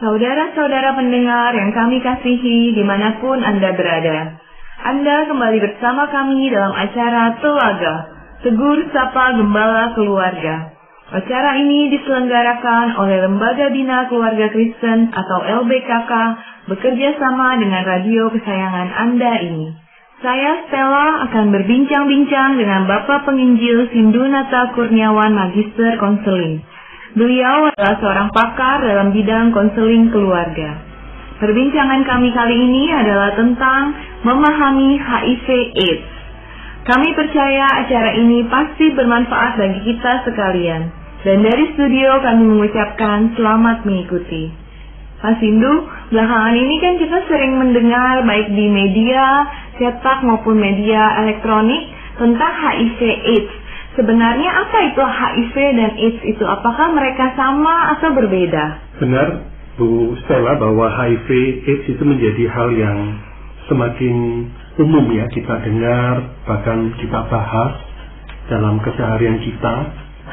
Saudara-saudara pendengar yang kami kasihi dimanapun Anda berada, Anda kembali bersama kami dalam acara Telaga, Tegur Sapa Gembala Keluarga. Acara ini diselenggarakan oleh Lembaga Bina Keluarga Kristen atau LBKK bekerja sama dengan radio kesayangan Anda ini. Saya Stella akan berbincang-bincang dengan Bapak Penginjil Sindunata Kurniawan Magister Konseling. Beliau adalah seorang pakar dalam bidang konseling keluarga. Perbincangan kami kali ini adalah tentang memahami HIV/AIDS. Kami percaya acara ini pasti bermanfaat bagi kita sekalian. Dan dari studio kami mengucapkan selamat mengikuti. Mas Sindu, belakangan ini kan kita sering mendengar baik di media cetak maupun media elektronik tentang HIV/AIDS. Sebenarnya apa itu HIV dan AIDS itu? Apakah mereka sama atau berbeda? Benar, Bu Stella, bahwa HIV/AIDS itu menjadi hal yang semakin umum ya kita dengar, bahkan kita bahas dalam keseharian kita.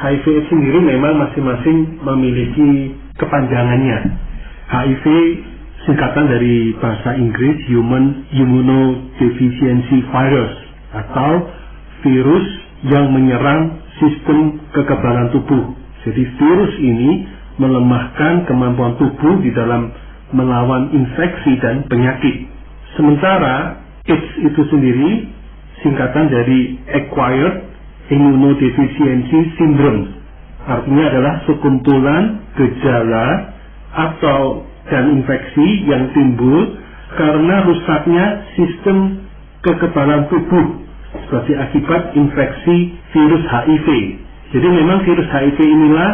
HIV/AIDS sendiri memang masing-masing memiliki kepanjangannya. HIV singkatan dari bahasa Inggris Human Immunodeficiency Virus atau virus yang menyerang sistem kekebalan tubuh. Jadi virus ini melemahkan kemampuan tubuh di dalam melawan infeksi dan penyakit. Sementara AIDS itu sendiri singkatan dari Acquired Immunodeficiency Syndrome. Artinya adalah sekumpulan gejala atau dan infeksi yang timbul karena rusaknya sistem kekebalan tubuh sebagai akibat infeksi virus HIV. Jadi memang virus HIV inilah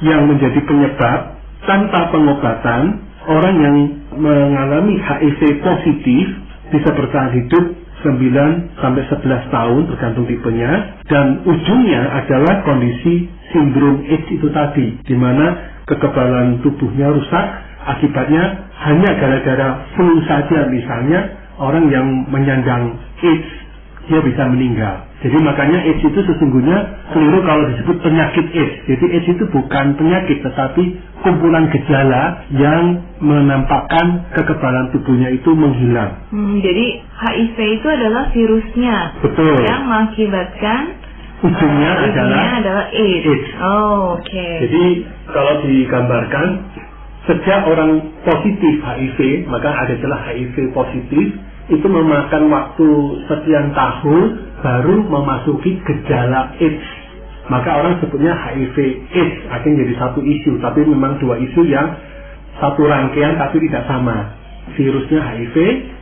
yang menjadi penyebab tanpa pengobatan orang yang mengalami HIV positif bisa bertahan hidup 9 sampai 11 tahun tergantung tipenya, dan ujungnya adalah kondisi sindrom AIDS itu tadi, di mana kekebalan tubuhnya rusak, akibatnya hanya gara-gara flu saja misalnya orang yang menyandang AIDS dia bisa meninggal. Jadi makanya AIDS itu sesungguhnya keliru kalau disebut penyakit AIDS. Jadi AIDS itu bukan penyakit tetapi kumpulan gejala yang menampakkan kekebalan tubuhnya itu menghilang. Jadi HIV itu adalah virusnya. Betul. Yang mengakibatkan ujungnya adalah AIDS. Oh, oke. Jadi kalau digambarkan sejak orang positif HIV, maka adalah HIV positif itu memakan waktu sekian tahun baru memasuki gejala AIDS. Maka orang sebutnya HIV/AIDS akhirnya jadi satu isu, tapi memang dua isu yang satu rangkaian tapi tidak sama. Virusnya HIV,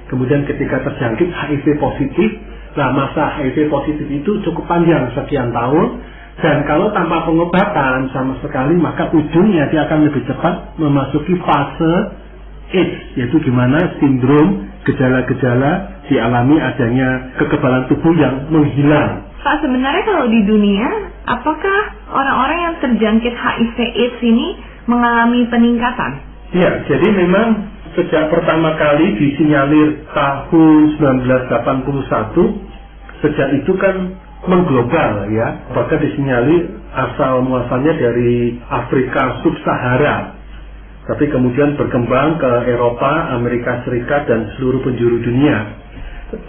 kemudian ketika terjangkit HIV positif. Nah, masa HIV positif itu cukup panjang, sekian tahun, dan kalau tanpa pengobatan sama sekali, maka ujungnya dia akan lebih cepat memasuki fase AIDS, yaitu gimana sindrom gejala-gejala dialami adanya kekebalan tubuh yang menghilang. Pak, sebenarnya kalau di dunia, apakah orang-orang yang terjangkit HIV/AIDS ini mengalami peningkatan? Ya, jadi memang sejak pertama kali disinyalir tahun 1981, sejak itu kan mengglobal ya, bahkan disinyalir asal muasalnya dari Afrika Sub-Sahara, tapi kemudian berkembang ke Eropa, Amerika Serikat, dan seluruh penjuru dunia.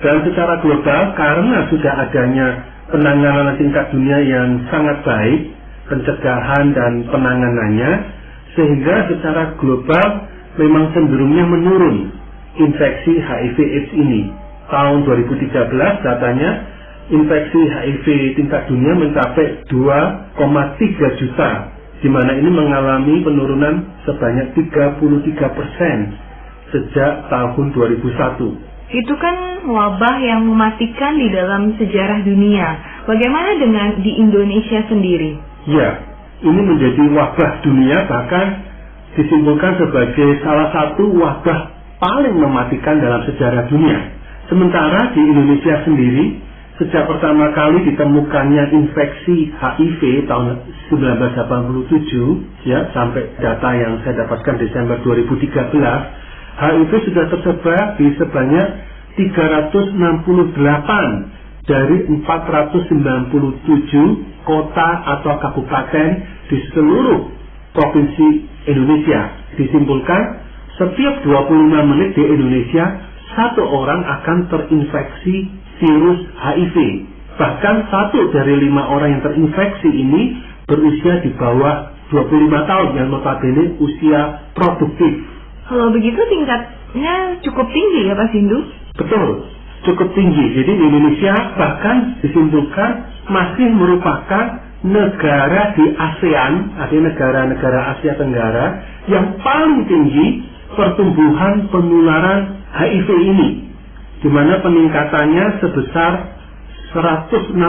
Dan secara global, karena sudah adanya penanganan tingkat dunia yang sangat baik, pencegahan dan penanganannya, sehingga secara global memang cenderungnya menurun infeksi HIV/AIDS ini. Tahun 2013 datanya infeksi HIV tingkat dunia mencapai 2,3 juta, di mana ini mengalami penurunan sebanyak 33% sejak tahun 2001. Itu kan wabah yang mematikan di dalam sejarah dunia. Bagaimana dengan di Indonesia sendiri? Ya, ini menjadi wabah dunia, bahkan disimpulkan sebagai salah satu wabah paling mematikan dalam sejarah dunia. Sementara di Indonesia sendiri, sejak pertama kali ditemukannya infeksi HIV tahun 1987, ya, sampai data yang saya dapatkan Desember 2013, HIV sudah tersebar di sebanyak 368 dari 497 kota atau kabupaten di seluruh provinsi Indonesia. Disimpulkan, setiap 25 menit di Indonesia, satu orang akan terinfeksi virus HIV. Bahkan 1 dari 5 orang yang terinfeksi ini berusia di bawah 25 tahun, yang notabene usia produktif. Kalau begitu tingkatnya cukup tinggi ya Pak Sindu? Betul, cukup tinggi. Jadi di Indonesia bahkan disimpulkan masih merupakan negara di ASEAN, artinya negara-negara Asia Tenggara, yang paling tinggi pertumbuhan penularan HIV ini, di mana peningkatannya sebesar 162%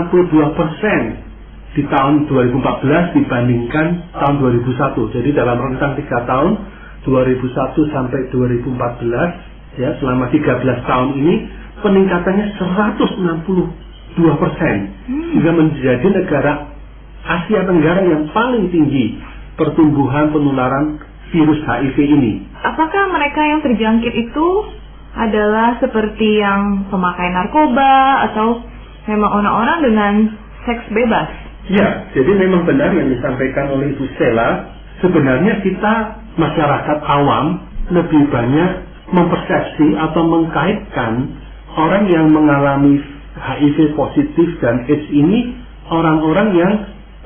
di tahun 2014 dibandingkan tahun 2001. Jadi dalam rentang 3 tahun, 2001 sampai 2014, ya, selama 13 tahun ini peningkatannya 162%, sehingga menjadi negara Asia Tenggara yang paling tinggi pertumbuhan penularan virus HIV ini. Apakah mereka yang terjangkit itu adalah seperti yang pemakai narkoba atau memang orang-orang dengan seks bebas? Ya, jadi memang benar yang disampaikan oleh Ibu Stella. Sebenarnya kita masyarakat awam lebih banyak mempersepsi atau mengkaitkan orang yang mengalami HIV positif dan AIDS ini orang-orang yang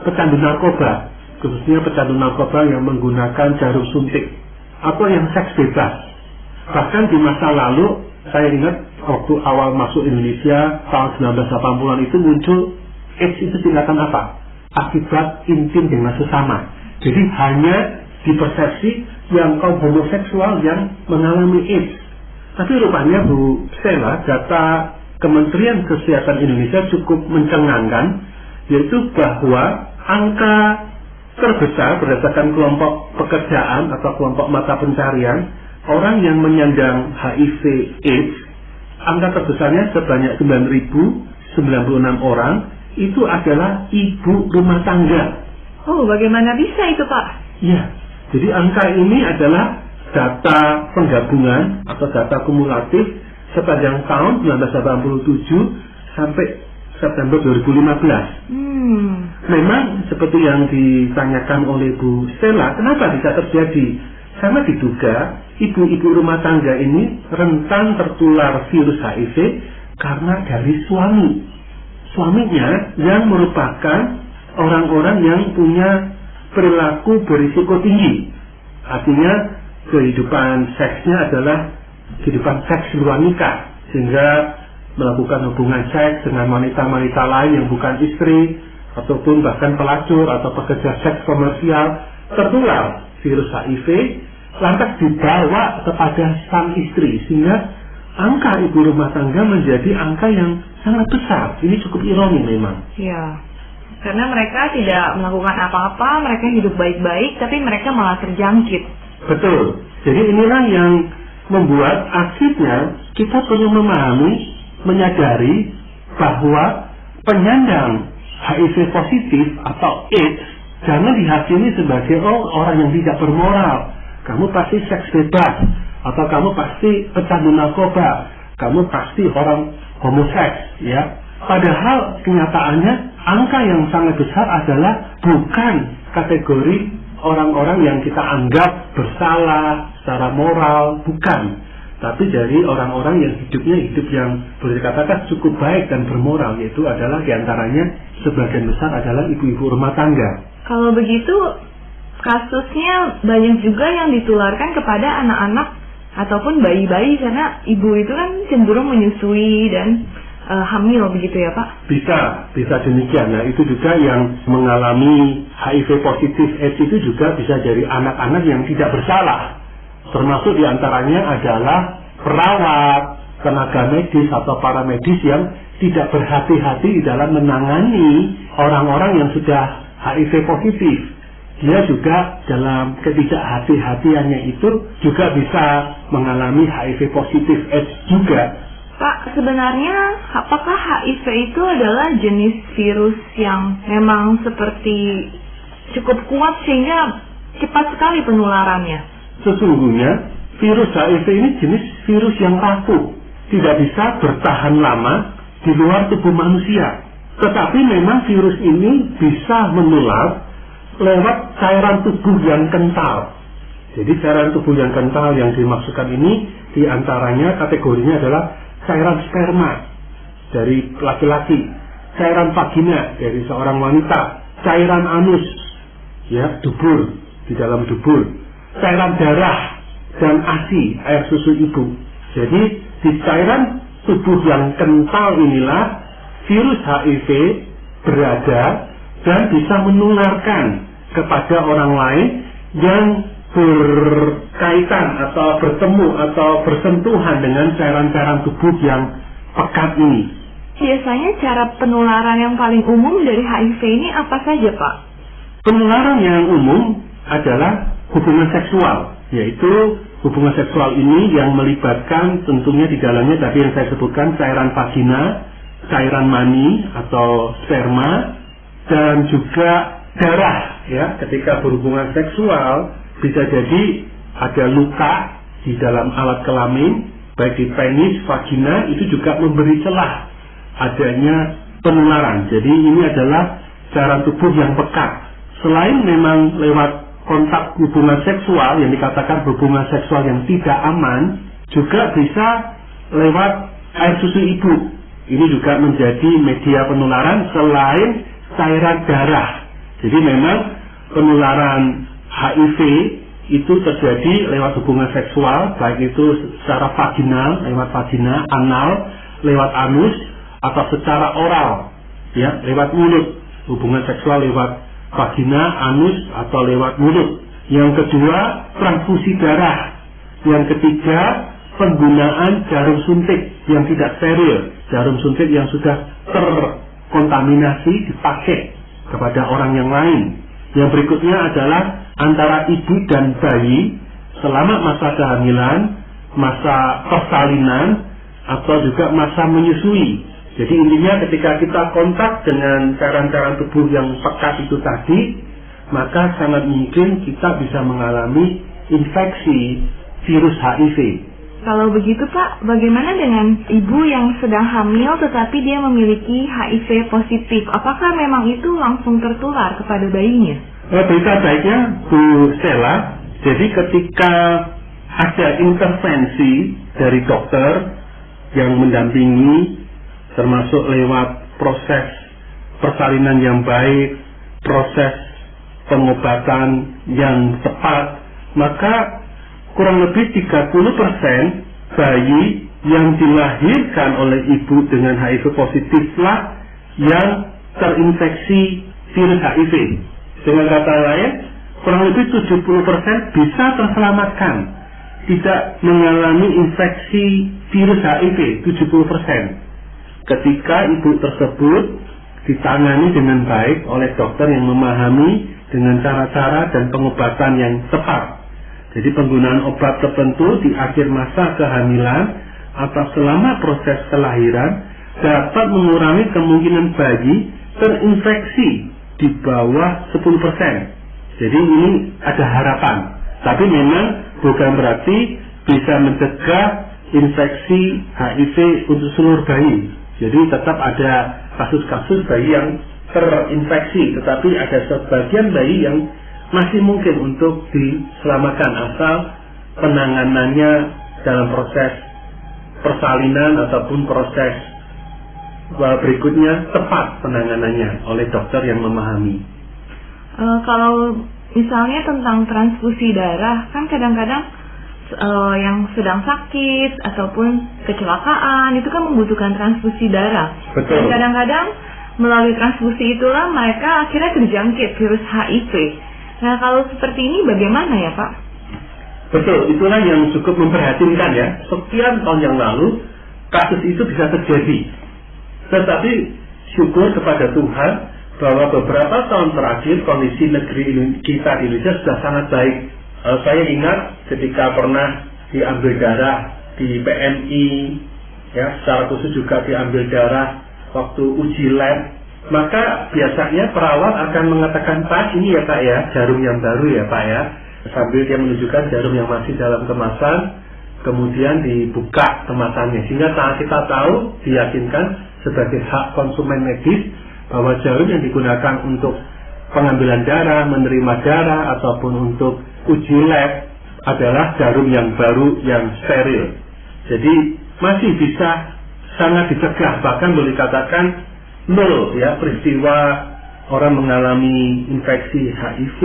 pecandu narkoba, khususnya pecandu narkoba yang menggunakan jarum suntik atau yang seks bebas. Bahkan di masa lalu, saya ingat waktu awal masuk Indonesia tahun 1980-an itu muncul AIDS itu tindakan apa? Akibat intim dengan sesama. Jadi hanya dipersepsi yang kaum homoseksual yang mengalami AIDS. Tapi rupanya Bu Stella, data Kementerian Kesehatan Indonesia cukup mencengangkan, yaitu bahwa angka terbesar berdasarkan kelompok pekerjaan atau kelompok mata pencarian orang yang menyandang HIV AIDS, angka terbesarnya sebanyak 9.096 orang itu adalah ibu rumah tangga. Oh, bagaimana bisa itu Pak? Ya, jadi angka ini adalah data penggabungan atau data kumulatif sepanjang tahun 1987 sampai September 2015. Memang seperti yang ditanyakan oleh Bu Stella, kenapa bisa terjadi? Karena diduga ibu-ibu rumah tangga ini rentan tertular virus HIV karena dari suaminya yang merupakan orang-orang yang punya perilaku berisiko tinggi. Artinya kehidupan seksnya adalah kehidupan seks luar nikah, sehingga melakukan hubungan seks dengan wanita-wanita lain yang bukan istri, ataupun bahkan pelacur atau pekerja seks komersial tertular virus HIV, lantas dibawa kepada sang istri, sehingga angka ibu rumah tangga menjadi angka yang sangat besar. Ini cukup ironi memang. Ya, karena mereka tidak melakukan apa-apa, mereka hidup baik-baik, tapi mereka malah terjangkit. Betul. Jadi inilah yang membuat akhirnya kita perlu memahami, menyadari bahwa penyandang HIV positif atau AIDS jangan dihakimi sebagai orang yang tidak bermoral. Kamu pasti seks bebas, atau kamu pasti pecandu narkoba, kamu pasti orang homoseks, ya. Padahal kenyataannya angka yang sangat besar adalah bukan kategori orang-orang yang kita anggap bersalah secara moral, bukan. Tapi dari orang-orang yang hidupnya hidup yang boleh dikatakan cukup baik dan bermoral, yaitu adalah diantaranya sebagian besar adalah ibu-ibu rumah tangga. Kalau begitu, kasusnya banyak juga yang ditularkan kepada anak-anak ataupun bayi-bayi, karena ibu itu kan cenderung menyusui dan hamil, begitu ya Pak? Bisa demikian. Nah, itu juga yang mengalami HIV positif AIDS itu juga bisa dari anak-anak yang tidak bersalah. Termasuk diantaranya adalah perawat, tenaga medis atau para medis yang tidak berhati-hati di dalam menangani orang-orang yang sudah HIV positif. Dia juga dalam ketidakhati-hatiannya itu juga bisa mengalami HIV positif AIDS juga. Pak, sebenarnya apakah HIV itu adalah jenis virus yang memang seperti cukup kuat sehingga cepat sekali penularannya? Sesungguhnya virus HIV ini jenis virus yang rapuh, tidak bisa bertahan lama di luar tubuh manusia. Tetapi memang virus ini bisa menular lewat cairan tubuh yang kental. Jadi cairan tubuh yang kental yang dimaksudkan ini diantaranya kategorinya adalah cairan sperma dari laki-laki, cairan vagina dari seorang wanita, cairan anus, ya, dubur, di dalam dubur, cairan darah, dan ASI, air susu ibu. Jadi di cairan tubuh yang kental inilah virus HIV berada dan bisa menularkan kepada orang lain yang berkaitan atau bertemu atau bersentuhan dengan cairan-cairan tubuh yang pekat ini. Biasanya cara penularan yang paling umum dari HIV ini apa saja, Pak? Penularan yang umum adalah hubungan seksual, yaitu hubungan seksual ini yang melibatkan tentunya di dalamnya tadi yang saya sebutkan cairan vagina, cairan mani atau sperma, dan juga darah. Ya, ketika berhubungan seksual bisa jadi ada luka di dalam alat kelamin, baik di penis, vagina, itu juga memberi celah adanya penularan. Jadi ini adalah cairan tubuh yang pekat. Selain memang lewat kontak hubungan seksual yang dikatakan hubungan seksual yang tidak aman, juga bisa lewat air susu ibu. Ini juga menjadi media penularan selain cairan darah. Jadi memang penularan HIV itu terjadi lewat hubungan seksual, baik itu secara vaginal, lewat vagina, anal, lewat anus, atau secara oral, ya, lewat mulut. Hubungan seksual lewat vagina, anus, atau lewat mulut. Yang kedua, transfusi darah. Yang ketiga, penggunaan jarum suntik yang tidak steril, jarum suntik yang sudah terkontaminasi dipakai kepada orang yang lain. Yang berikutnya adalah antara ibu dan bayi selama masa kehamilan, masa persalinan, atau juga masa menyusui. Jadi intinya ketika kita kontak dengan cairan-cairan tubuh yang pekat itu tadi, maka sangat mungkin kita bisa mengalami infeksi virus HIV. Kalau begitu, Pak, bagaimana dengan ibu yang sedang hamil tetapi dia memiliki HIV positif? Apakah memang itu langsung tertular kepada bayinya? Berita baiknya, Bu Stella, jadi ketika ada intervensi dari dokter yang mendampingi, termasuk lewat proses persalinan yang baik, proses pengobatan yang tepat, maka kurang lebih 30% bayi yang dilahirkan oleh ibu dengan HIV positiflah yang terinfeksi virus HIV. Dengan kata lain, kurang lebih 70% bisa terselamatkan, tidak mengalami infeksi virus HIV, 70%. Ketika ibu tersebut ditangani dengan baik oleh dokter yang memahami dengan cara-cara dan pengobatan yang tepat. Jadi penggunaan obat tertentu di akhir masa kehamilan atau selama proses kelahiran dapat mengurangi kemungkinan bayi terinfeksi di bawah 10%. Jadi ini ada harapan. Tapi memang bukan berarti bisa mencegah infeksi HIV untuk seluruh bayi. Jadi tetap ada kasus-kasus bayi yang terinfeksi, tetapi ada sebagian bayi yang masih mungkin untuk diselamatkan asal penanganannya dalam proses persalinan ataupun proses berikutnya tepat penanganannya oleh dokter yang memahami. Kalau misalnya tentang transfusi darah, kan kadang-kadang yang sedang sakit ataupun kecelakaan itu kan membutuhkan transfusi darah. Betul. Dan kadang-kadang melalui transfusi itulah mereka akhirnya terjangkit virus HIV. Nah, kalau seperti ini bagaimana ya, Pak? Betul, itulah yang cukup memprihatinkan ya. Sekian tahun yang lalu kasus itu bisa terjadi. Tetapi syukur kepada Tuhan bahwa beberapa tahun terakhir kondisi negeri kita di Indonesia sudah sangat baik. Saya ingat ketika pernah diambil darah di PMI, ya, secara khusus juga diambil darah waktu uji lab, maka biasanya perawat akan mengatakan, Pak, ini ya Pak ya, jarum yang baru ya Pak ya, sambil dia menunjukkan jarum yang masih dalam kemasan, kemudian dibuka kemasannya, sehingga saat kita tahu, diyakinkan sebagai hak konsumen medis bahwa jarum yang digunakan untuk pengambilan darah, menerima darah ataupun untuk uji lab adalah jarum yang baru yang steril. Jadi masih bisa sangat dicegah, bahkan boleh dikatakan nol ya peristiwa orang mengalami infeksi HIV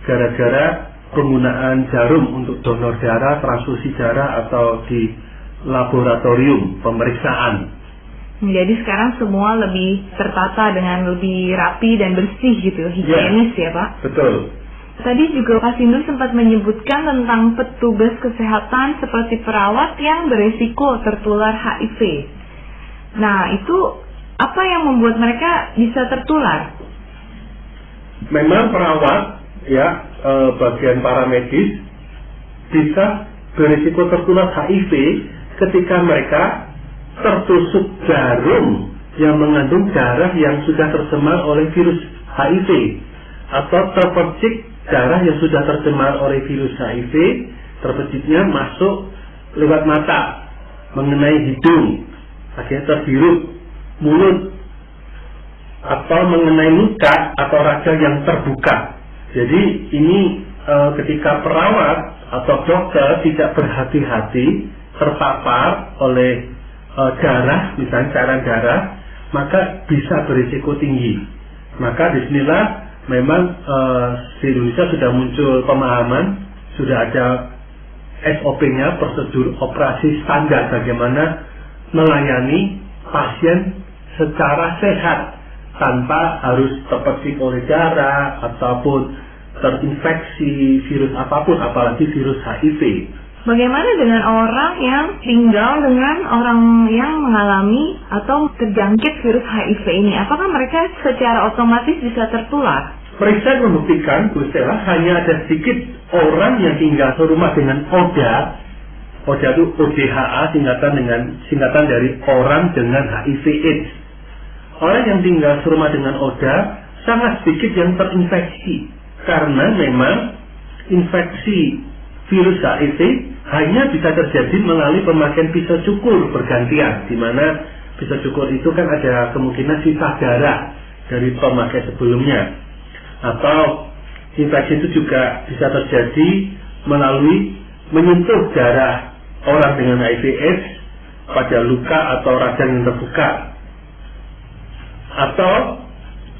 gara-gara penggunaan jarum untuk donor darah, transfusi darah atau di laboratorium pemeriksaan. Jadi sekarang semua lebih tertata dengan lebih rapi dan bersih gitu, higienis ya Pak? Betul. Tadi juga Pak Sindu sempat menyebutkan tentang petugas kesehatan seperti perawat yang beresiko tertular HIV. Nah, itu apa yang membuat mereka bisa tertular? Memang perawat ya bagian paramedis bisa berisiko tertular HIV ketika mereka tertusuk jarum yang mengandung darah yang sudah tercemar oleh virus HIV atau terpercik darah yang sudah tercemar oleh virus HIV, terperciknya masuk lewat mata, mengenai hidung, akhirnya terhirup mulut, atau mengenai luka atau radang yang terbuka. Jadi ini ketika perawat atau dokter tidak berhati-hati terpapar oleh darah, misalnya cairan darah, maka bisa berisiko tinggi. Maka disinilah memang di Indonesia sudah muncul pemahaman, sudah ada SOP-nya, prosedur operasi standar bagaimana melayani pasien secara sehat tanpa harus terpercik oleh darah ataupun terinfeksi virus apapun, apalagi virus HIV. Bagaimana dengan orang yang tinggal dengan orang yang mengalami atau terjangkit virus HIV ini? Apakah mereka secara otomatis bisa tertular? Periksa membuktikan, Bu Stella, hanya ada sedikit orang yang tinggal serumah dengan ODA. ODA itu ODHA, singkatan dari orang dengan HIV/AIDS. Orang yang tinggal serumah dengan ODA sangat sedikit yang terinfeksi, karena memang infeksi virus HIV hanya bisa terjadi melalui pemakaian pisau cukur bergantian, di mana pisau cukur itu kan ada kemungkinan sisa darah dari pemakai sebelumnya, atau infeksi itu juga bisa terjadi melalui menyentuh darah orang dengan HIV/AIDS pada luka atau radang yang terbuka, atau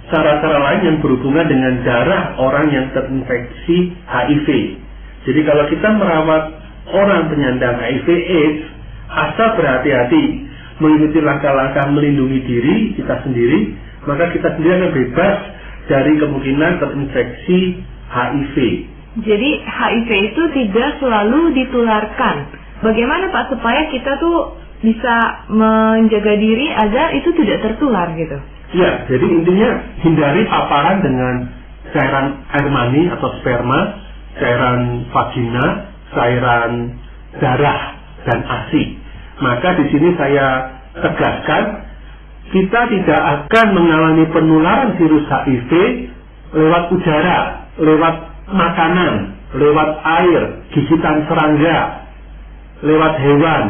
cara-cara lain yang berhubungan dengan darah orang yang terinfeksi HIV. Jadi kalau kita merawat orang penyandang HIV/AIDS, asal berhati-hati mengikuti langkah-langkah melindungi diri kita sendiri, maka kita sendiri akan bebas dari kemungkinan terinfeksi HIV. Jadi HIV itu tidak selalu ditularkan. Bagaimana Pak supaya kita tuh bisa menjaga diri agar itu tidak tertular gitu? Ya, jadi intinya hindari paparan dengan cairan air mani atau sperma, cairan vagina, cairan darah dan ASI. Maka di sini saya tegaskan, kita tidak akan mengalami penularan virus HIV lewat udara, lewat makanan, lewat air, gigitan serangga, lewat hewan,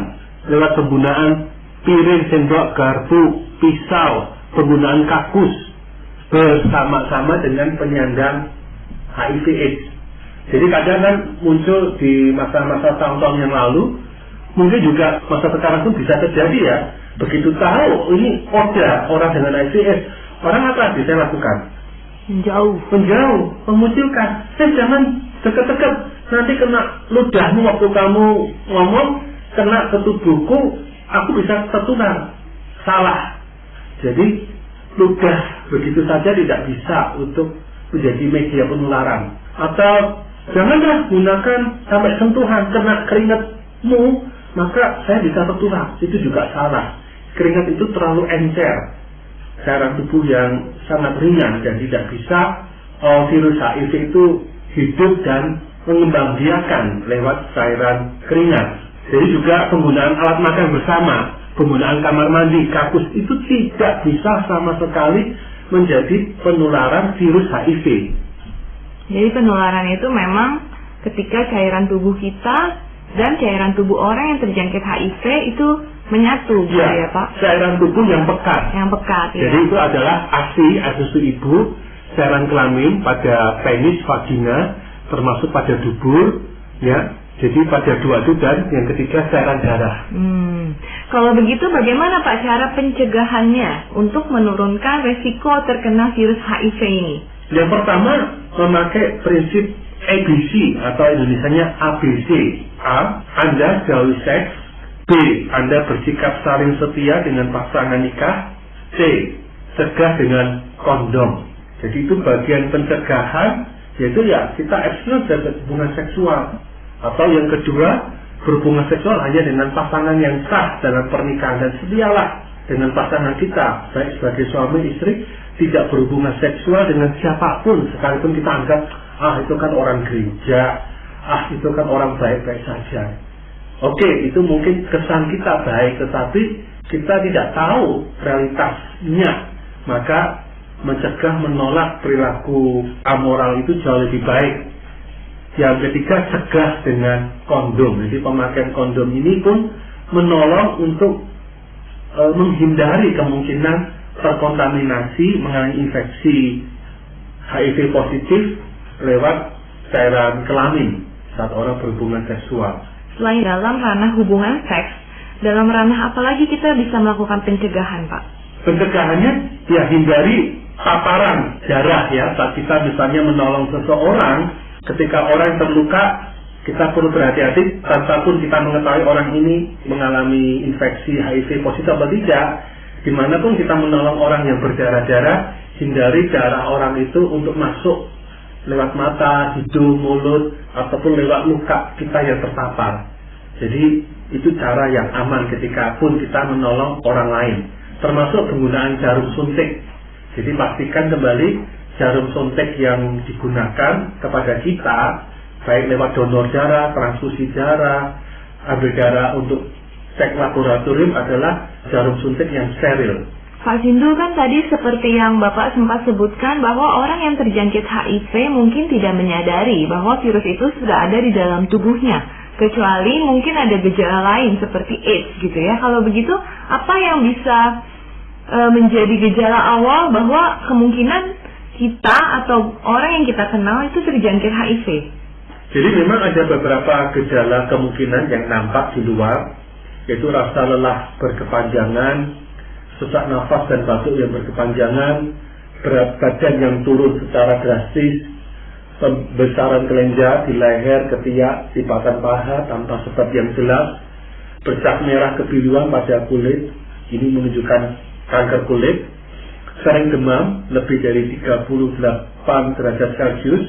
lewat penggunaan piring, sendok, garpu, pisau, penggunaan kakus bersama-sama dengan penyandang HIV/AIDS. Jadi kadang kan muncul di masa-masa tahun-tahun yang lalu, mungkin juga masa sekarang pun bisa terjadi ya. Begitu tahu ini ada orang dengan HIV/AIDS, orang apa yang bisa lakukan? Menjauh, memunculkan. Jangan dekat-dekat, nanti kena ludahmu waktu kamu ngomong, kena ke tubuhku, aku bisa tertular. Salah. Jadi ludah begitu saja tidak bisa untuk menjadi media penularan. Atau janganlah gunakan sampai sentuhan, kena keringatmu, maka saya bisa tertular. Itu juga salah. Keringat itu terlalu encer, cairan tubuh yang sangat ringan dan tidak bisa virus HIV itu hidup dan mengembangbiakan lewat cairan keringat. Jadi juga penggunaan alat makan bersama, penggunaan kamar mandi, kakus itu tidak bisa sama sekali menjadi penularan virus HIV. Jadi penularan itu memang ketika cairan tubuh kita dan cairan tubuh orang yang terjangkit HIV itu menyatu gitu ya Pak? Cairan tubuh yang pekat. Yang pekat ya. Jadi itu adalah ASI, air susu ibu, cairan kelamin pada penis, vagina, termasuk pada dubur, ya. Jadi pada dua itu, dan yang ketiga cairan darah. Kalau begitu bagaimana Pak cara pencegahannya untuk menurunkan resiko terkena virus HIV ini? Yang pertama, memakai prinsip ABC atau Indonesianya ABC. A. Anda jauhi seks. B. Anda bersikap saling setia dengan pasangan nikah. C. Cegah dengan kondom. Jadi itu bagian pencegahan, yaitu ya kita abstain dari hubungan seksual. Atau yang kedua, berhubungan seksual hanya dengan pasangan yang sah dalam pernikahan, dan setialah dengan pasangan kita, baik sebagai suami istri, tidak berhubungan seksual dengan siapapun, sekalipun kita anggap itu kan orang gereja, itu kan orang baik-baik saja. Oke, itu mungkin kesan kita baik, tetapi kita tidak tahu realitasnya. Maka mencegah, menolak perilaku amoral itu jauh lebih baik. Yang ketiga, cegah dengan kondom. Jadi pemakaian kondom ini pun menolong untuk menghindari kemungkinan terkontaminasi mengalami infeksi HIV positif lewat cairan kelamin saat orang berhubungan seksual. Selain dalam ranah hubungan seks, dalam ranah apa lagi kita bisa melakukan pencegahan, Pak? Pencegahannya ya hindari paparan darah ya. Saat kita misalnya menolong seseorang, ketika orang terluka, kita perlu berhati-hati tanpa pun kita mengetahui orang ini mengalami infeksi HIV positif atau tidak. Dimanapun kita menolong orang yang berdarah-darah, hindari darah orang itu untuk masuk lewat mata, hidung, mulut, ataupun lewat luka kita yang terpapar. Jadi itu cara yang aman ketika pun kita menolong orang lain, termasuk penggunaan jarum suntik. Jadi pastikan kembali jarum suntik yang digunakan kepada kita, baik lewat donor darah, transfusi darah, ambil darah untuk cek laboratorium, adalah jarum suntik yang steril. Pak Sindu, kan tadi seperti yang Bapak sempat sebutkan bahwa orang yang terjangkit HIV mungkin tidak menyadari bahwa virus itu sudah ada di dalam tubuhnya, kecuali mungkin ada gejala lain seperti AIDS gitu ya. Kalau begitu, apa yang bisa menjadi gejala awal bahwa kemungkinan kita atau orang yang kita kenal itu terjangkit HIV? Jadi memang ada beberapa gejala kemungkinan yang nampak di luar, yaitu rasa lelah berkepanjangan, sesak nafas dan batuk yang berkepanjangan, berat badan yang turun secara drastis, pembesaran kelenjar di leher, ketiak, lipatan paha tanpa sebab yang jelas, bercak merah kebiruan pada kulit, ini menunjukkan kanker kulit, sering demam lebih dari 38 derajat Celcius,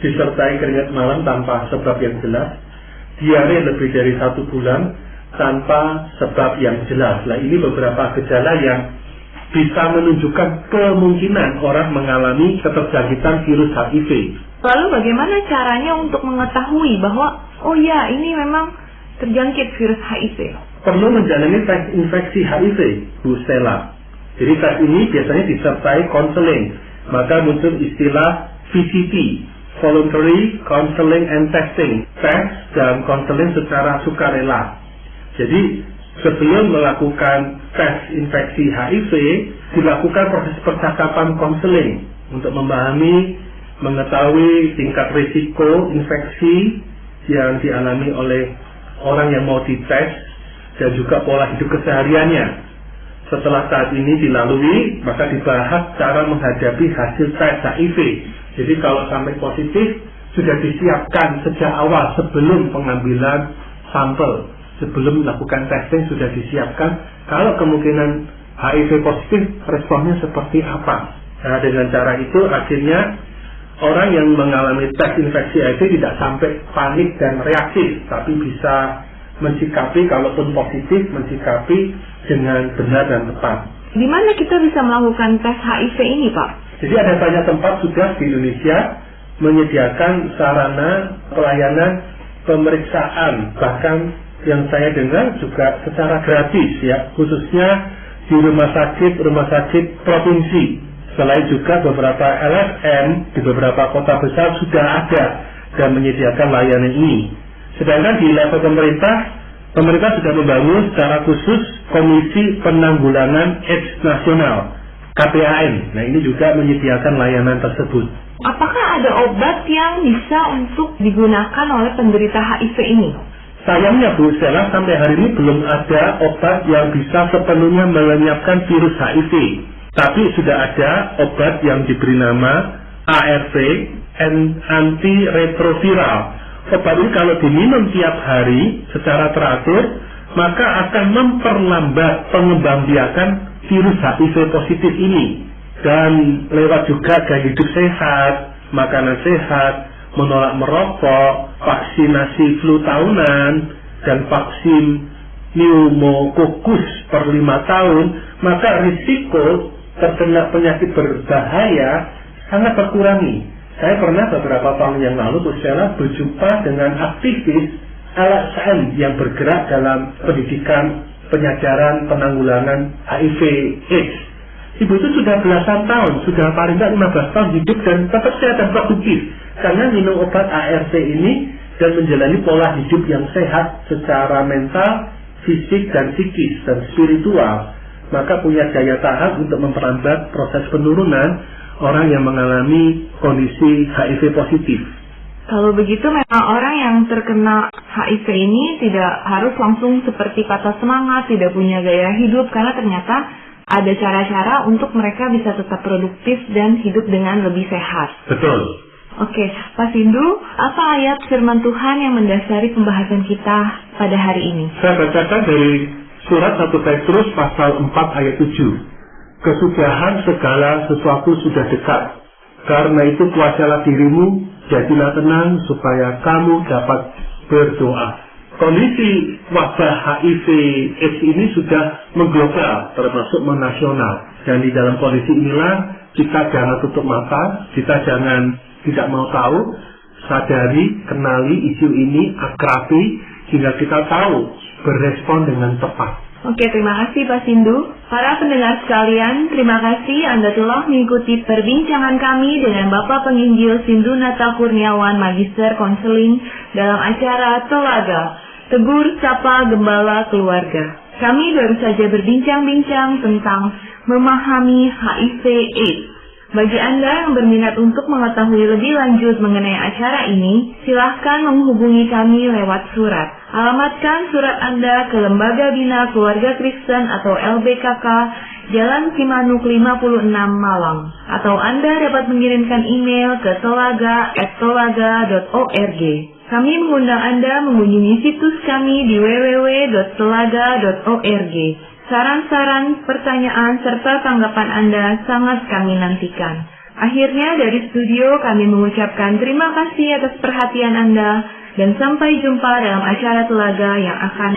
disertai keringat malam tanpa sebab yang jelas, diare lebih dari 1 bulan tanpa sebab yang jelas. Nah, ini beberapa gejala yang bisa menunjukkan kemungkinan orang mengalami keterjangkitan virus HIV. Lalu bagaimana caranya untuk mengetahui bahwa oh ya, ini memang terjangkit virus HIV? Perlu menjalani tes infeksi HIV, Bu Stella. Jadi tes ini biasanya disertai konseling, maka muncul istilah VCT, Voluntary Counseling and Testing, tes dan konseling secara sukarela. Jadi sebelum melakukan tes infeksi HIV, dilakukan proses percakapan konseling untuk memahami, mengetahui tingkat risiko infeksi yang dialami oleh orang yang mau dites dan juga pola hidup kesehariannya. Setelah saat ini dilalui, maka dibahas cara menghadapi hasil tes HIV. Jadi kalau sampai positif, sudah disiapkan sejak awal sebelum pengambilan sampel, sebelum melakukan testing sudah disiapkan. Kalau kemungkinan HIV positif, responnya seperti apa? Nah, dengan cara itu akhirnya orang yang mengalami tes infeksi HIV tidak sampai panik dan reaktif, tapi bisa mensikapi, kalaupun positif, mensikapi dengan benar dan tepat. Di mana kita bisa melakukan tes HIV ini, Pak? Jadi ada banyak tempat sudah di Indonesia menyediakan sarana pelayanan pemeriksaan, bahkan yang saya dengar juga secara gratis ya, khususnya di rumah sakit provinsi. Selain juga beberapa LSM di beberapa kota besar sudah ada dan menyediakan layanan ini. Sedangkan di level pemerintah Pemerintah sudah membangun secara khusus Komisi Penanggulangan AIDS Nasional, KPAN. Nah, ini juga menyediakan layanan tersebut. Apakah ada obat yang bisa untuk digunakan oleh penderita HIV ini? Sayangnya Bu Stella, sampai hari ini belum ada obat yang bisa sepenuhnya melenyapkan virus HIV. Tapi sudah ada obat yang diberi nama ARV, antiretroviral. Obat ini kalau diminum tiap hari secara teratur, maka akan memperlambat pengembangbiakan virus HIV positif ini. Dan lewat juga gaya hidup sehat, makanan sehat, menolak merokok, vaksinasi flu tahunan, dan vaksin pneumokokus per 5 tahun, maka risiko terkena penyakit berbahaya sangat terkurangi. Saya pernah beberapa tahun yang lalu, Bu Stella, berjumpa dengan aktivis LSM yang bergerak dalam pendidikan, penyajaran, penanggulangan HIV/AIDS. Ibu itu sudah belasan tahun, sudah paling tidak 15 tahun hidup dan tetap sehat dan produktif karena minum obat ARV ini dan menjalani pola hidup yang sehat secara mental, fisik, dan psikis dan spiritual. Maka punya daya tahan untuk memperlambat proses penurunan orang yang mengalami kondisi HIV positif. Kalau begitu memang orang yang terkena HIV ini tidak harus langsung seperti patah semangat, tidak punya gaya hidup, karena ternyata ada cara-cara untuk mereka bisa tetap produktif dan hidup dengan lebih sehat. Betul. Oke, Pak Sindu, apa ayat firman Tuhan yang mendasari pembahasan kita pada hari ini? Saya bacakan dari surat 1 Petrus pasal 4 ayat 7. Kesudahan segala sesuatu sudah dekat. Karena itu kuasalah dirimu, jadilah tenang supaya kamu dapat berdoa. Kondisi wabah HIV/AIDS ini sudah mengglobal, termasuk menasional. Dan di dalam kondisi inilah kita jangan tutup mata, kita jangan tidak mau tahu, sadari, kenali isu ini, akrabi, sehingga kita tahu berespon dengan tepat. Oke, terima kasih Pak Sindu. Para pendengar sekalian, terima kasih Anda telah mengikuti perbincangan kami dengan Bapak Penginjil Sindu Natal Kurniawan, Magister Konseling dalam acara Telaga, Tegur Sapa Gembala Keluarga. Kami baru saja berbincang-bincang tentang memahami HIV/AIDS. Bagi Anda yang berminat untuk mengetahui lebih lanjut mengenai acara ini, silahkan menghubungi kami lewat surat. Alamatkan surat Anda ke Lembaga Bina Keluarga Kristen atau LBKK, Jalan Cimanuk 56 Malang. Atau Anda dapat mengirimkan email ke telaga@telaga.org. Kami mengundang Anda mengunjungi situs kami di www.telaga.org. Saran-saran, pertanyaan, serta tanggapan Anda sangat kami nantikan. Akhirnya dari studio kami mengucapkan terima kasih atas perhatian Anda dan sampai jumpa dalam acara Telaga yang akan